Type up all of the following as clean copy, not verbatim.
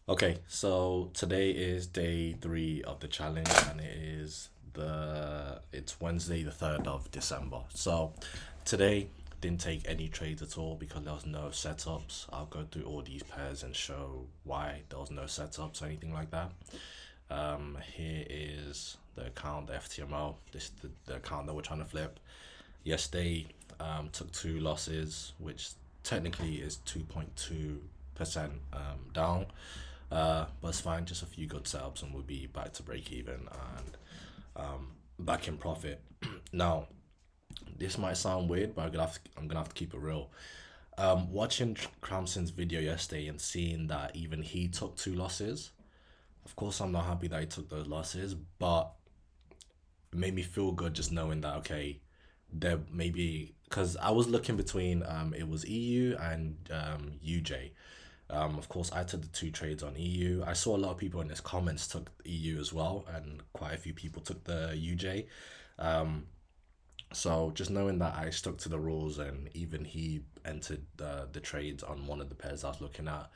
Okay, so today is day 3 of the challenge, and it's Wednesday the 3rd of December. So today didn't take any trades at all because there was no setups. I'll go through all these pairs and show why there was no setups or anything like that. Here is the account, the FTMO. This is the account that we're trying to flip. Yesterday, took two losses, which technically is 2.2% down. But it's fine, just a few good setups and we'll be back to break even and back in profit. Now, this might sound weird, but I'm gonna have to keep it real. Watching Cramson's video yesterday and seeing that even he took two losses, of course I'm not happy that he took those losses, but it made me feel good just knowing that okay, there maybe because I was looking between it was EU and UJ. Of course, I took the two trades on EU. I saw a lot of people in his comments took EU as well, and quite a few people took the UJ. So just knowing that I stuck to the rules, and even he entered the trades on one of the pairs I was looking at,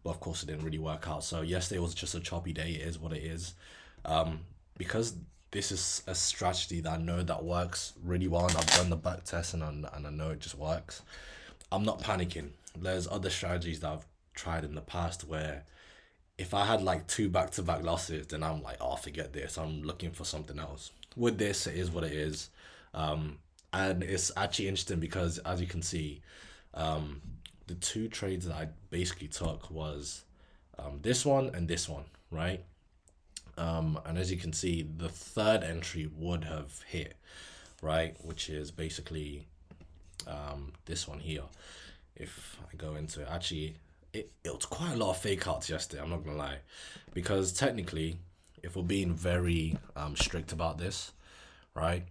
but of course it didn't really work out. So yesterday was just a choppy day. It is what it is. Because this is a strategy that I know that works really well, and I've done the back test and I know it just works. I'm not panicking. There's other strategies that I've tried in the past where if I had like two back-to-back losses, then I'm like, oh, forget this. I'm looking for something else. With this, it is what it is. And it's actually interesting because, as you can see, the two trades that I basically took was this one and this one, right? And as you can see, the third entry would have hit, right? Which is basically this one here. If I go into it, actually, it was quite a lot of fake outs yesterday, I'm not gonna lie. Because technically, if we're being very strict about this, right?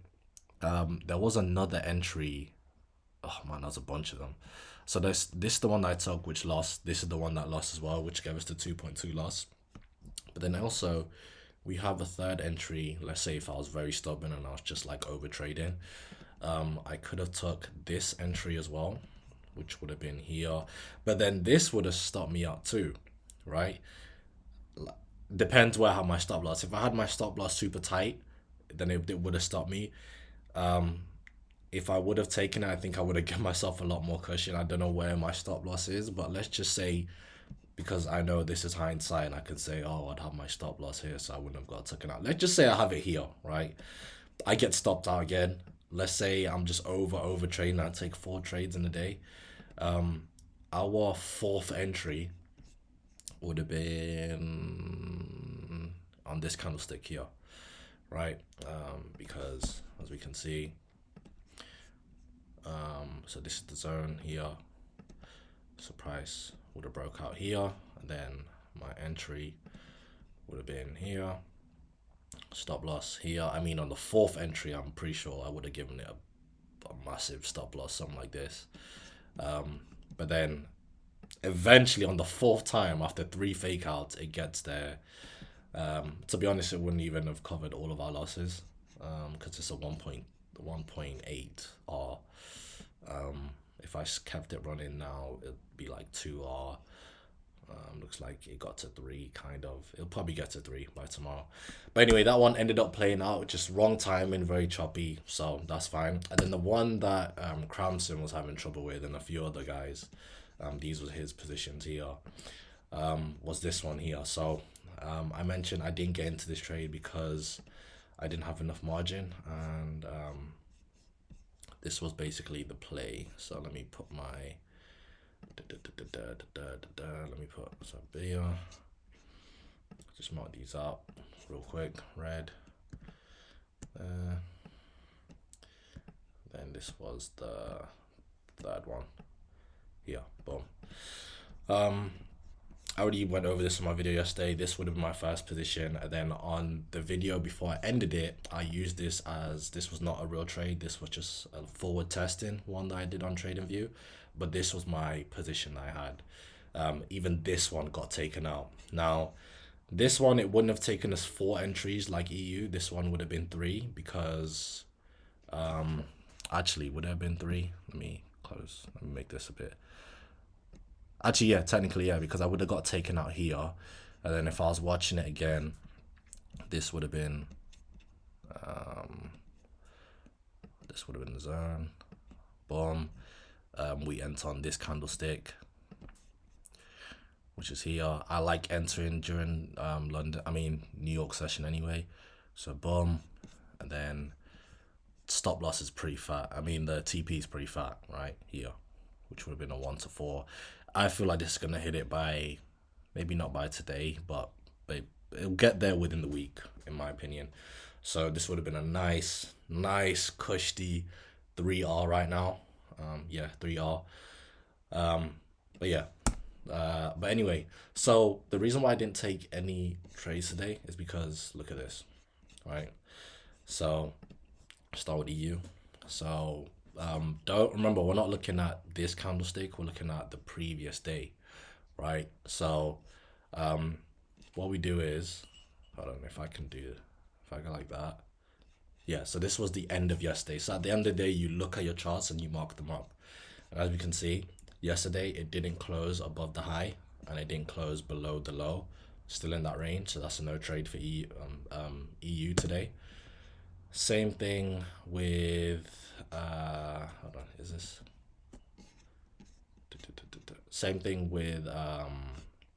There was another entry. Oh man, there's a bunch of them. So this is the one that I took, which lost. This is the one that lost as well, which gave us the 2.2 loss. But then also, we have a third entry. Let's say if I was very stubborn and I was just like over trading, I could have took this entry as well, which would have been here. But then this would have stopped me out too, right? Depends where I have my stop loss. If I had my stop loss super tight, then it would have stopped me. If I would have taken it, I think I would have given myself a lot more cushion. I don't know where my stop loss is, but let's just say because I know this is hindsight and I can say, oh, I'd have my stop loss here, so I wouldn't have got taken out. Let's just say I have it here, right? I get stopped out again. Let's say I'm just over trading. I take four trades in a day. Our fourth entry would have been on this candlestick here, right? Because as we can see, so this is the zone here. So price would have broke out here, and then my entry would have been here. Stop loss here. I mean, on the fourth entry, I'm pretty sure I would have given it a massive stop loss, something like this. But then eventually on the fourth time, after three fake outs, it gets there. To be honest, it wouldn't even have covered all of our losses because it's a 1.8 R. If I kept it running now, it'd be like 2 R. Looks like it got to 3, kind of. It'll probably get to 3 by tomorrow. But anyway, that one ended up playing out, just wrong timing, very choppy, so that's fine. And then the one that Cramson was having trouble with, and a few other guys, these were his positions here, was this one here. So I mentioned I didn't get into this trade because I didn't have enough margin, and this was basically the play. So let me put my let me put some beer. Just mark these up real quick. Red. Then this was the third one. Here, boom. I already went over this in my video yesterday. This would have been my first position, and then on the video before I ended it, I used this as this was not a real trade. This was just a forward testing one that I did on TradingView, but this was my position I had. Even this one got taken out. Now, this one it wouldn't have taken us 4 entries like EU. This one would have been 3 because, actually, would it have been 3? Let me close. Let me make this a bit. Actually, yeah, technically, yeah, because I would have got taken out here. And then if I was watching it again, this would have been the zone. Boom. We enter on this candlestick, which is here. I like entering during New York session anyway. So boom, and then stop loss is pretty fat. I mean, the TP is pretty fat right here, which would have been a 1 to 4. I feel like this is gonna hit it by, maybe not by today, but it'll get there within the week, in my opinion. So this would have been a nice cushy 3R right now. 3R. But anyway, so the reason why I didn't take any trades today is because look at this, right? So start with EU. So don't remember, we're not looking at this candlestick, we're looking at the previous day, right? So what we do is, hold on, if I go like that. Yeah, so this was the end of yesterday. So at the end of the day, you look at your charts and you mark them up. And as we can see, yesterday it didn't close above the high and it didn't close below the low. Still in that range, so that's a no trade for EU today. Same thing with hold on, is this? Same thing with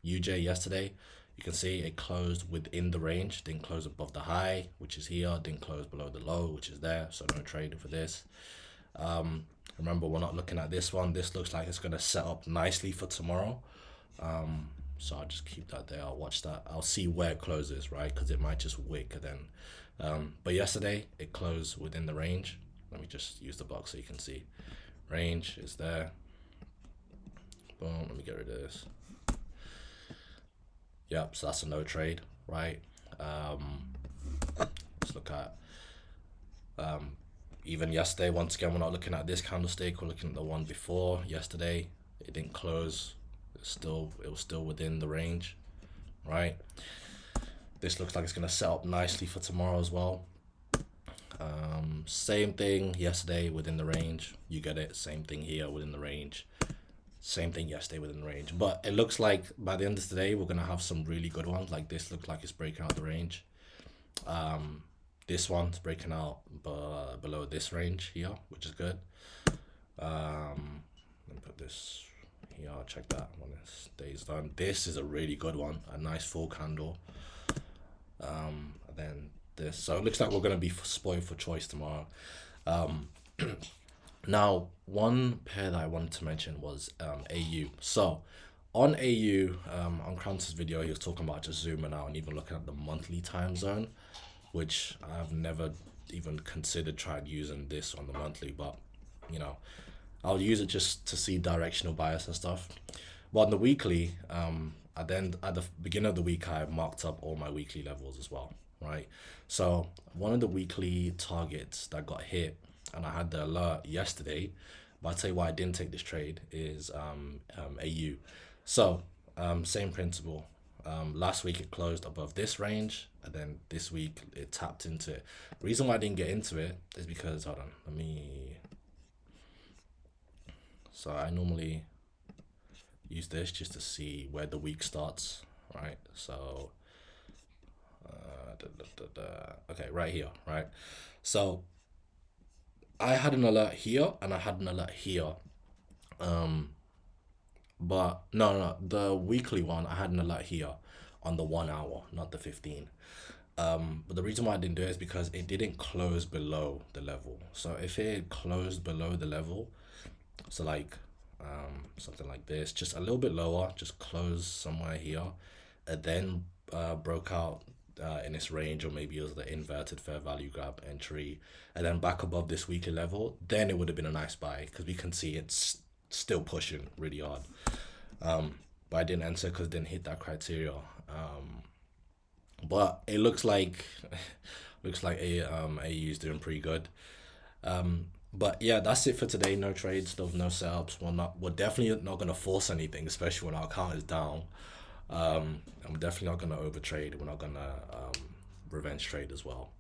UJ yesterday. You can see it closed within the range, didn't close above the high, which is here, didn't close below the low, which is there, so no trading for this. Remember, we're not looking at this one. This looks like it's going to set up nicely for tomorrow. So I'll just keep that there. I'll watch that. I'll see where it closes, right? Because it might just wick then. But yesterday, it closed within the range. Let me just use the box so you can see. Range is there. Boom, let me get rid of this. Yep, so that's a no trade, right? Let's look at even yesterday. Once again, we're not looking at this candlestick, we're looking at the one before yesterday. It didn't close, it was still within the range, right? This looks like it's going to set up nicely for tomorrow as well. Same thing yesterday within the range, you get it. Same thing here within the range. Same thing yesterday within the range. But it looks like by the end of today, we're going to have some really good ones. Like this looks like it's breaking out the range. This one's breaking out below this range here, which is good. Let me put this here. I'll check that when this day's done. This is a really good one. A nice full candle. And then this. So it looks like we're going to be spoiled for choice tomorrow. Now, one pair that I wanted to mention was AU. So on AU, on Cramson's video, he was talking about just zooming out and even looking at the monthly time zone, which I've never even considered trying using this on the monthly, but you know, I'll use it just to see directional bias and stuff. But on the weekly, at the beginning of the week, I marked up all my weekly levels as well, right? So one of the weekly targets that got hit, and I had the alert yesterday, but I'll tell you why I didn't take this trade, is AU. So same principle. Last week it closed above this range, and then this week it tapped into it. The reason why I didn't get into it is because, hold on, so I normally use this just to see where the week starts, right? So okay, right here, right? So I had an alert here and I had an alert here. But no, the weekly one, I had an alert here on the 1 hour, not the 15. But the reason why I didn't do it is because it didn't close below the level. So if it had closed below the level, so like something like this, just a little bit lower, just close somewhere here, and then broke out in this range, or maybe it was the inverted fair value gap entry, and then back above this weekly level, then it would have been a nice buy, because we can see it's still pushing really hard. But I didn't enter because it didn't hit that criteria. But it looks like AU is doing pretty good. But yeah, that's it for today. No trades, no setups. We're definitely not gonna force anything, especially when our account is down. And we're definitely not gonna overtrade. We're not gonna revenge trade as well.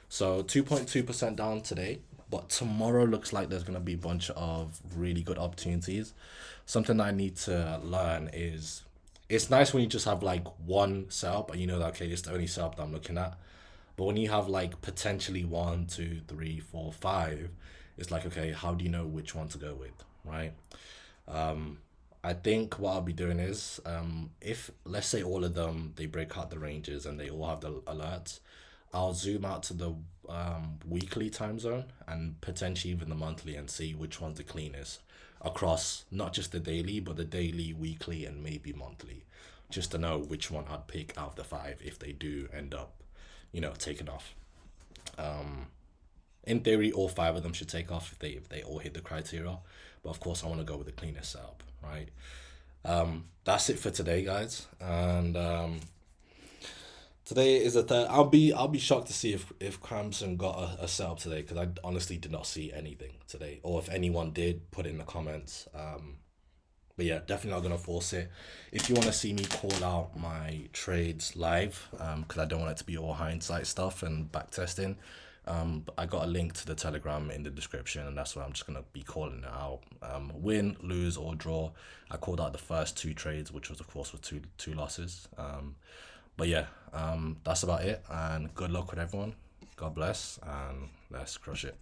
So 2.2% down today, but tomorrow looks like there's gonna be a bunch of really good opportunities. Something that I need to learn is It's nice when you just have like one setup and you know that okay, it's the only setup that I'm looking at. But when you have like potentially one, two, three, four, five, it's like okay, how do you know which one to go with, right? Um, I think what I'll be doing is, if let's say all of them they break out the ranges and they all have the alerts, I'll zoom out to the weekly time zone and potentially even the monthly and see which one's the cleanest across not just the daily, but the daily, weekly, and maybe monthly, just to know which one I'd pick out of the five if they do end up, taking off. In theory, all five of them should take off if they all hit the criteria. But of course, I want to go with the cleanest setup, right? That's it for today, guys. And today is the third. I'll be shocked to see if Cramson got a setup today because I honestly did not see anything today, or if anyone did, put it in the comments. But yeah, definitely not gonna force it. If you want to see me call out my trades live, because I don't want it to be all hindsight stuff and back testing, but I got a link to the Telegram in the description, and that's where I'm just gonna be calling it out. Win, lose, or draw. I called out the first two trades, which was of course with two losses. But yeah, that's about it. And good luck with everyone. God bless, and let's crush it.